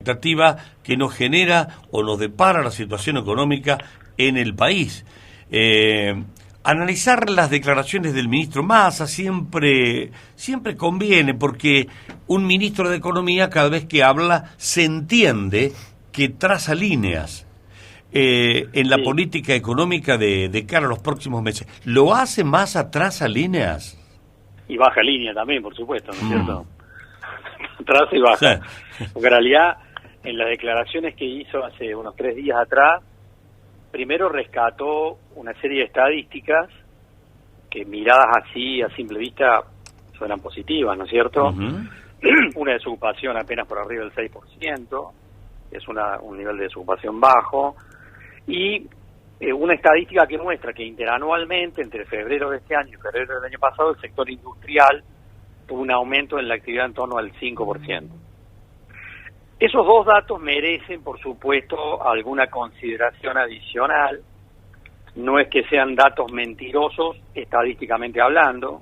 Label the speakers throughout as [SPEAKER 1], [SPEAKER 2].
[SPEAKER 1] Expectativa que nos genera o nos depara la situación económica en el país. Analizar las declaraciones del ministro Massa siempre conviene, porque un ministro de Economía, cada vez que habla, se entiende que traza líneas en la política económica de cara a los próximos meses. ¿Lo hace Massa, traza líneas?
[SPEAKER 2] Y baja línea también, por supuesto, ¿no es cierto? Traza y baja. Sí. Porque en realidad, en las declaraciones que hizo hace unos 3 días atrás, primero rescató una serie de estadísticas que, miradas así a simple vista, suenan positivas, ¿no es cierto? Una desocupación apenas por arriba del 6%, es un nivel de desocupación bajo, y una estadística que muestra que interanualmente, entre febrero de este año y febrero del año pasado, el sector industrial tuvo un aumento en la actividad en torno al 5%. Esos dos datos merecen, por supuesto, alguna consideración adicional. No es que sean datos mentirosos, estadísticamente hablando,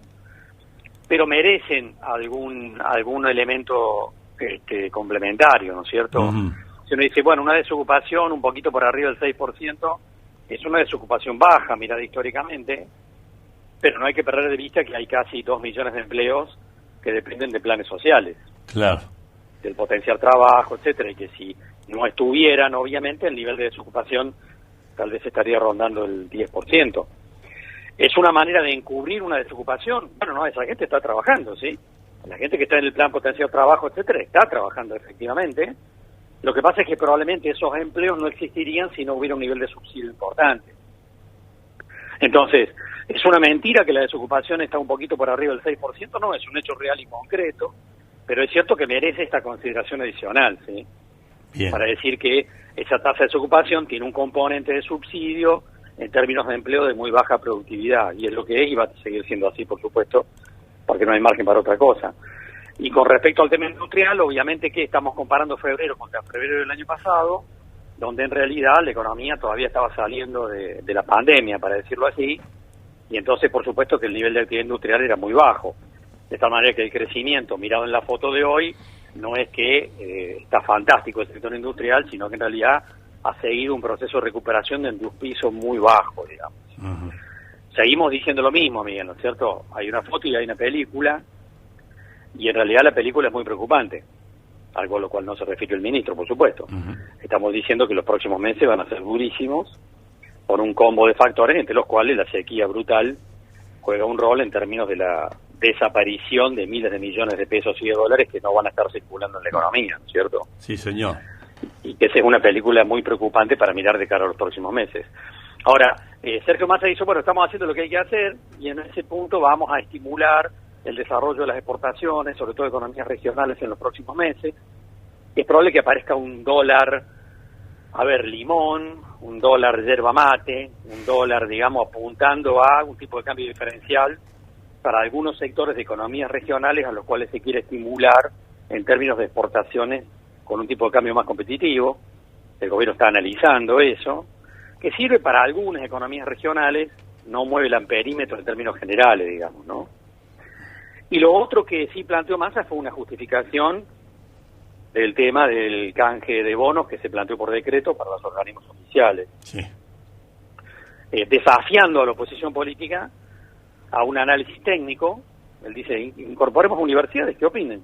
[SPEAKER 2] pero merecen algún elemento complementario, ¿no es cierto? Si uno dice, bueno, una desocupación un poquito por arriba del 6%, es una desocupación baja, mirada históricamente, pero no hay que perder de vista que hay casi 2 millones de empleos que dependen de planes sociales.
[SPEAKER 1] Claro.
[SPEAKER 2] Del potenciar trabajo, etcétera, y que si no estuvieran, obviamente, el nivel de desocupación tal vez estaría rondando el 10%. ¿Es una manera de encubrir una desocupación? Bueno, no, esa gente está trabajando, ¿sí? La gente que está en el plan potenciar trabajo, etcétera, está trabajando efectivamente. Lo que pasa es que probablemente esos empleos no existirían si no hubiera un nivel de subsidio importante. Entonces, ¿es una mentira que la desocupación está un poquito por arriba del 6%? No, es un hecho real y concreto. Pero es cierto que merece esta consideración adicional, ¿sí? Bien. Para decir que esa tasa de desocupación tiene un componente de subsidio en términos de empleo de muy baja productividad, y es lo que es y va a seguir siendo así, por supuesto, porque no hay margen para otra cosa. Y con respecto al tema industrial, obviamente que estamos comparando febrero contra febrero del año pasado, donde en realidad la economía todavía estaba saliendo de la pandemia, para decirlo así, y entonces por supuesto que el nivel de actividad industrial era muy bajo. De tal manera que el crecimiento, mirado en la foto de hoy, no es que está fantástico el sector industrial, sino que en realidad ha seguido un proceso de recuperación de un piso muy bajo, digamos. Seguimos diciendo lo mismo, Miguel, ¿no es cierto? Hay una foto y hay una película, y en realidad la película es muy preocupante, algo a lo cual no se refiere el ministro, por supuesto. Estamos diciendo que los próximos meses van a ser durísimos por un combo de factores, entre los cuales la sequía brutal juega un rol en términos de la desaparición de miles de millones de pesos y de dólares que no van a estar circulando en la economía, ¿no es cierto?
[SPEAKER 1] Sí, señor.
[SPEAKER 2] Y que esa es una película muy preocupante para mirar de cara a los próximos meses. Ahora, Sergio Massa dijo, bueno, estamos haciendo lo que hay que hacer y en ese punto vamos a estimular el desarrollo de las exportaciones, sobre todo economías regionales en los próximos meses. Es probable que aparezca un dólar, limón, un dólar yerba mate, un dólar, digamos, apuntando a un tipo de cambio diferencial para algunos sectores de economías regionales a los cuales se quiere estimular en términos de exportaciones con un tipo de cambio más competitivo. El gobierno está analizando eso, que sirve para algunas economías regionales, no mueve el amperímetro en términos generales, digamos, ¿no? Y lo otro que sí planteó Massa fue una justificación del tema del canje de bonos que se planteó por decreto para los organismos oficiales. Sí. Desafiando a la oposición política a un análisis técnico. Él dice, incorporemos universidades, ¿qué opinen?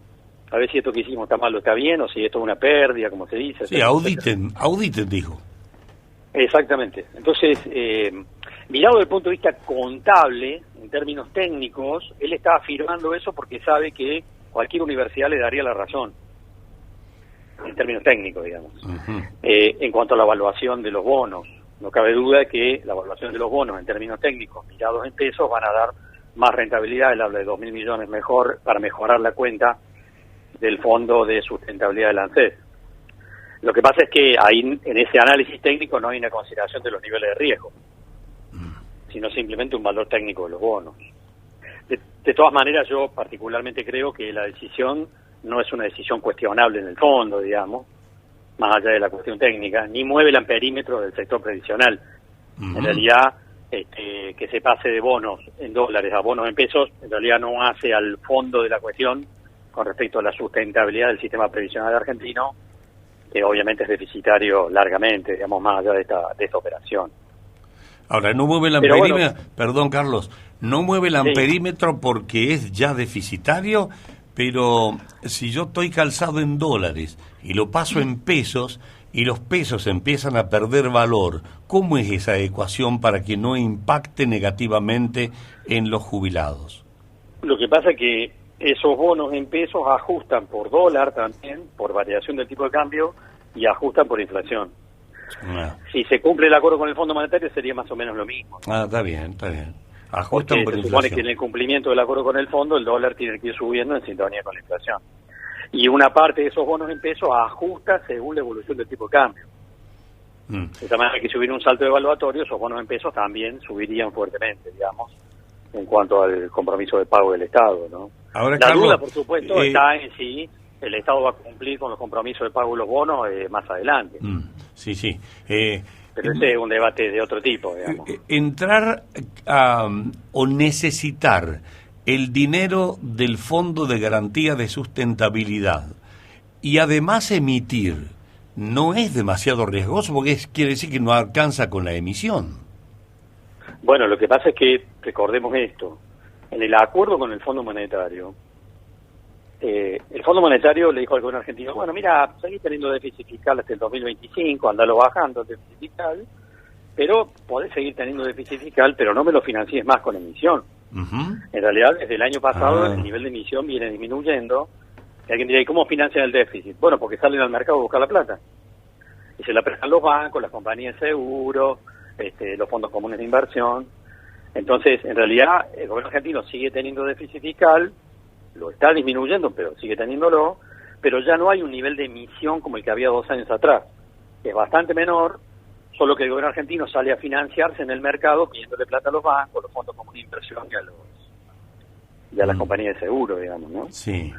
[SPEAKER 2] A ver si esto que hicimos está mal o está bien, o si esto es una pérdida, como se dice.
[SPEAKER 1] Sí, auditen, dijo.
[SPEAKER 2] Exactamente. Entonces, mirado desde el punto de vista contable, en términos técnicos, él está afirmando eso porque sabe que cualquier universidad le daría la razón, en términos técnicos, digamos. En cuanto a la evaluación de los bonos, no cabe duda de que la evaluación de los bonos en términos técnicos, mirados en pesos, van a dar más rentabilidad. Él habla de 2.000 millones mejor para mejorar la cuenta del Fondo de Sustentabilidad del ANSES. Lo que pasa es que ahí, en ese análisis técnico, no hay una consideración de los niveles de riesgo, sino simplemente un valor técnico de los bonos. De todas maneras, yo particularmente creo que la decisión no es una decisión cuestionable en el fondo, digamos, más allá de la cuestión técnica, ni mueve el amperímetro del sector previsional. En realidad, que se pase de bonos en dólares a bonos en pesos, en realidad no hace al fondo de la cuestión con respecto a la sustentabilidad del sistema previsional argentino que obviamente es deficitario largamente, digamos, más allá de esta operación.
[SPEAKER 1] Ahora, no mueve el
[SPEAKER 2] Pero
[SPEAKER 1] amperímetro, perdón Carlos, no mueve el
[SPEAKER 2] Sí.
[SPEAKER 1] amperímetro porque es ya deficitario, pero si yo estoy calzado en dólares y lo paso en pesos y los pesos empiezan a perder valor, ¿cómo es esa ecuación para que no impacte negativamente en los jubilados?
[SPEAKER 2] Lo que pasa es que esos bonos en pesos ajustan por dólar también, por variación del tipo de cambio, y ajustan por inflación.
[SPEAKER 1] Ah,
[SPEAKER 2] Si se cumple el acuerdo con el Fondo Monetario sería más o menos lo mismo.
[SPEAKER 1] está bien, está bien. Ajustan
[SPEAKER 2] Porque
[SPEAKER 1] por
[SPEAKER 2] se supone que
[SPEAKER 1] inflación.
[SPEAKER 2] en el cumplimiento del acuerdo con el fondo el dólar tiene que ir subiendo en sintonía con la inflación. Y una parte de esos bonos en pesos ajusta según la evolución del tipo de cambio.
[SPEAKER 1] Mm.
[SPEAKER 2] De tal manera que si hubiera un salto evaluatorio, esos bonos en pesos también subirían fuertemente, digamos, en cuanto al compromiso de pago del Estado, ¿no?
[SPEAKER 1] Ahora,
[SPEAKER 2] La
[SPEAKER 1] Carlos,
[SPEAKER 2] duda, por supuesto, está en si el Estado va a cumplir con los compromisos de pago de los bonos más adelante.
[SPEAKER 1] Sí, sí.
[SPEAKER 2] Pero ese es un debate de otro tipo, digamos.
[SPEAKER 1] Entrar o necesitar el dinero del Fondo de Garantía de Sustentabilidad y además emitir, no es demasiado riesgoso porque quiere decir que no alcanza con la emisión.
[SPEAKER 2] Bueno, lo que pasa es que, recordemos esto, en el acuerdo con el Fondo Monetario, el Fondo Monetario le dijo al gobierno argentino, bueno, mira, seguís teniendo déficit fiscal hasta el 2025, andalo bajando el déficit fiscal, pero podés seguir teniendo déficit fiscal, pero no me lo financies más con emisión.
[SPEAKER 1] Uh-huh.
[SPEAKER 2] En realidad, desde el año pasado, el nivel de emisión viene disminuyendo. Y alguien dirá, ¿y cómo financian el déficit? Bueno, porque salen al mercado a buscar la plata. Y se la prestan los bancos, las compañías de seguro, los fondos comunes de inversión. Entonces, en realidad, el gobierno argentino sigue teniendo déficit fiscal, lo está disminuyendo, pero sigue teniéndolo, pero ya no hay un nivel de emisión como el que había 2 años atrás. Es bastante menor, solo que el gobierno argentino sale a financiarse en el mercado pidiéndole plata a los bancos, los fondos comunes de inversión y a las compañías de seguro, digamos, ¿no?
[SPEAKER 1] Sí.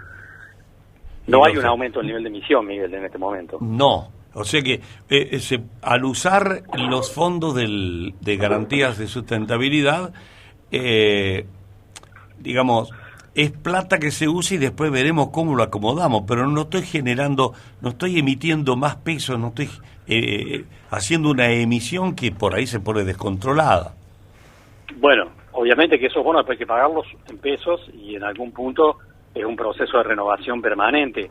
[SPEAKER 2] No hay un aumento del nivel de emisión, Miguel, en este momento.
[SPEAKER 1] No. O sea que al usar los fondos de garantías de sustentabilidad, digamos, es plata que se usa y después veremos cómo lo acomodamos, pero no estoy generando, no estoy emitiendo más pesos, no estoy haciendo una emisión que por ahí se pone descontrolada.
[SPEAKER 2] Bueno, obviamente que esos bonos hay que pagarlos en pesos y en algún punto es un proceso de renovación permanente.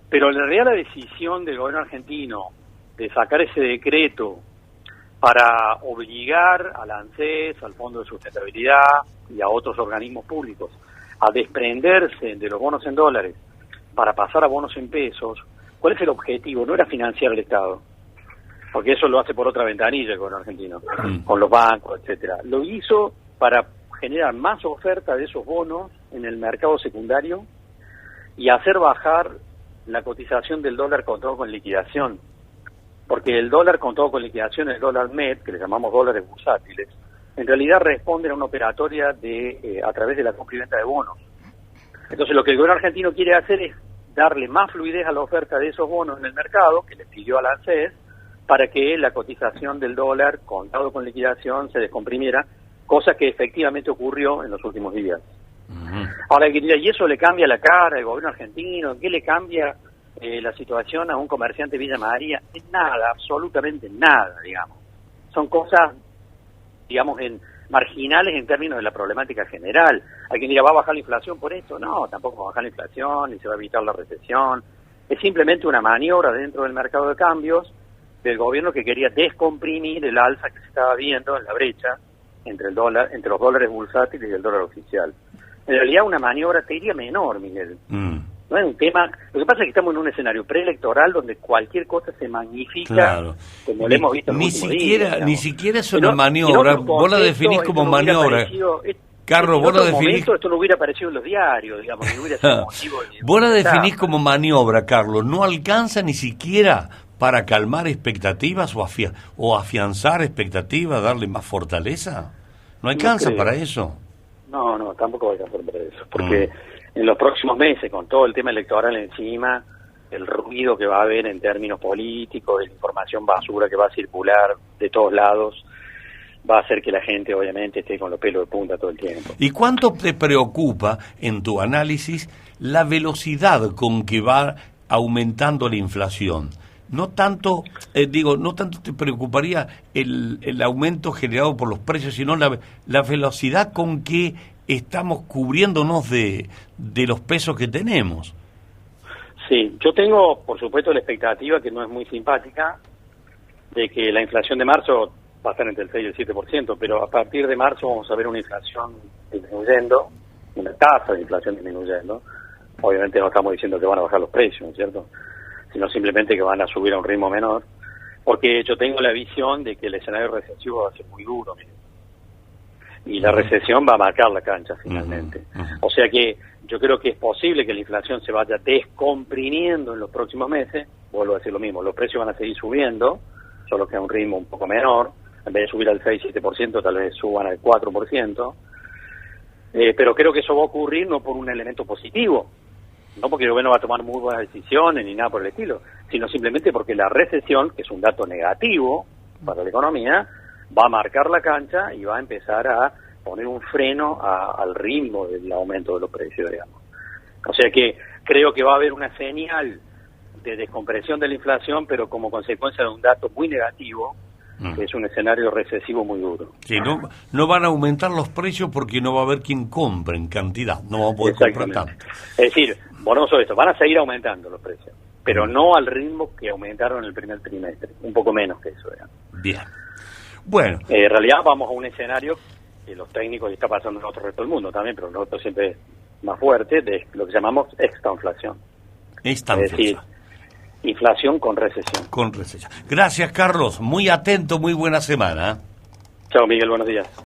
[SPEAKER 2] Pero en realidad la decisión del gobierno argentino de sacar ese decreto para obligar al ANSES, al Fondo de Sustentabilidad y a otros organismos públicos a desprenderse de los bonos en dólares para pasar a bonos en pesos, ¿cuál es el objetivo? No era financiar el Estado, porque eso lo hace por otra ventanilla el gobierno argentino, con los bancos, etcétera. Lo hizo para generar más oferta de esos bonos en el mercado secundario y hacer bajar la cotización del dólar contado con liquidación, porque el dólar contado con liquidación, el dólar MEP, que le llamamos dólares bursátiles, en realidad responden a una operatoria a través de la compra y venta de bonos. Entonces lo que el gobierno argentino quiere hacer es darle más fluidez a la oferta de esos bonos en el mercado, que le pidió al ANSES, para que la cotización del dólar contado con liquidación se descomprimiera, cosa que efectivamente ocurrió en los últimos días. Ahora, ¿y eso le cambia la cara al gobierno argentino? ¿Qué le cambia la situación a un comerciante de Villa María? Nada, absolutamente nada, digamos. Son cosas, digamos, marginales en términos de la problemática general. Alguien dirá, ¿va a bajar la inflación por esto? No, tampoco va a bajar la inflación, ni se va a evitar la recesión. Es simplemente una maniobra dentro del mercado de cambios del gobierno que quería descomprimir el alza que se estaba viendo en la brecha entre los dólares bursátiles y el dólar oficial. En realidad una maniobra, te diría, menor, Miguel. No es un tema. Lo que pasa es que estamos en un escenario preelectoral donde cualquier cosa se magnifica,
[SPEAKER 1] claro,
[SPEAKER 2] como lo hemos visto en los últimos días.
[SPEAKER 1] Ni siquiera es una maniobra. Vos la definís como maniobra. Carlos, vos la definís.
[SPEAKER 2] Esto no hubiera aparecido en los diarios, digamos, no hubiera sido motivo de.
[SPEAKER 1] Vos la definís como maniobra, Carlos. No alcanza ni siquiera para calmar expectativas o afianzar expectativas, darle más fortaleza. No alcanza para eso.
[SPEAKER 2] No, tampoco va a alcanzar para eso, porque en los próximos meses, con todo el tema electoral encima, el ruido que va a haber en términos políticos, de la información basura que va a circular de todos lados, va a hacer que la gente obviamente esté con los pelos de punta todo el tiempo.
[SPEAKER 1] ¿Y cuánto te preocupa en tu análisis la velocidad con que va aumentando la inflación? no tanto, no tanto te preocuparía el aumento generado por los precios, sino la velocidad con que estamos cubriéndonos de los pesos que tenemos.
[SPEAKER 2] Sí, yo tengo, por supuesto, la expectativa, que no es muy simpática, de que la inflación de marzo va a estar entre el 6 y el 7%, pero a partir de marzo vamos a ver una inflación disminuyendo, una tasa de inflación disminuyendo. Obviamente no estamos diciendo que van a bajar los precios, ¿no es cierto?, sino simplemente que van a subir a un ritmo menor, porque yo tengo la visión de que el escenario recesivo va a ser muy duro, y la recesión va a marcar la cancha finalmente. O sea que yo creo que es posible que la inflación se vaya descomprimiendo en los próximos meses. Vuelvo a decir lo mismo, los precios van a seguir subiendo, solo que a un ritmo un poco menor. En vez de subir al 6-7%, tal vez suban al 4%. Pero creo que eso va a ocurrir no por un elemento positivo, no porque el gobierno va a tomar muy buenas decisiones ni nada por el estilo, sino simplemente porque la recesión, que es un dato negativo para la economía, va a marcar la cancha y va a empezar a poner un freno al ritmo del aumento de los precios, digamos. O sea que creo que va a haber una señal de descompresión de la inflación, pero como consecuencia de un dato muy negativo, que es un escenario recesivo muy duro.
[SPEAKER 1] Sí, no van a aumentar los precios porque no va a haber quien compre en cantidad, no va a poder comprar tanto.
[SPEAKER 2] Es decir, bueno, no solo esto, van a seguir aumentando los precios, pero no al ritmo que aumentaron en el primer trimestre, un poco menos que eso, digamos.
[SPEAKER 1] Bien. Bueno.
[SPEAKER 2] En realidad vamos a un escenario que los técnicos, y está pasando en otro resto del mundo también, pero nosotros siempre es más fuerte, de lo que llamamos extrainflación. Es decir, inflación con recesión.
[SPEAKER 1] Con recesión. Gracias, Carlos. Muy atento, muy buena semana.
[SPEAKER 2] Chao, Miguel, buenos días.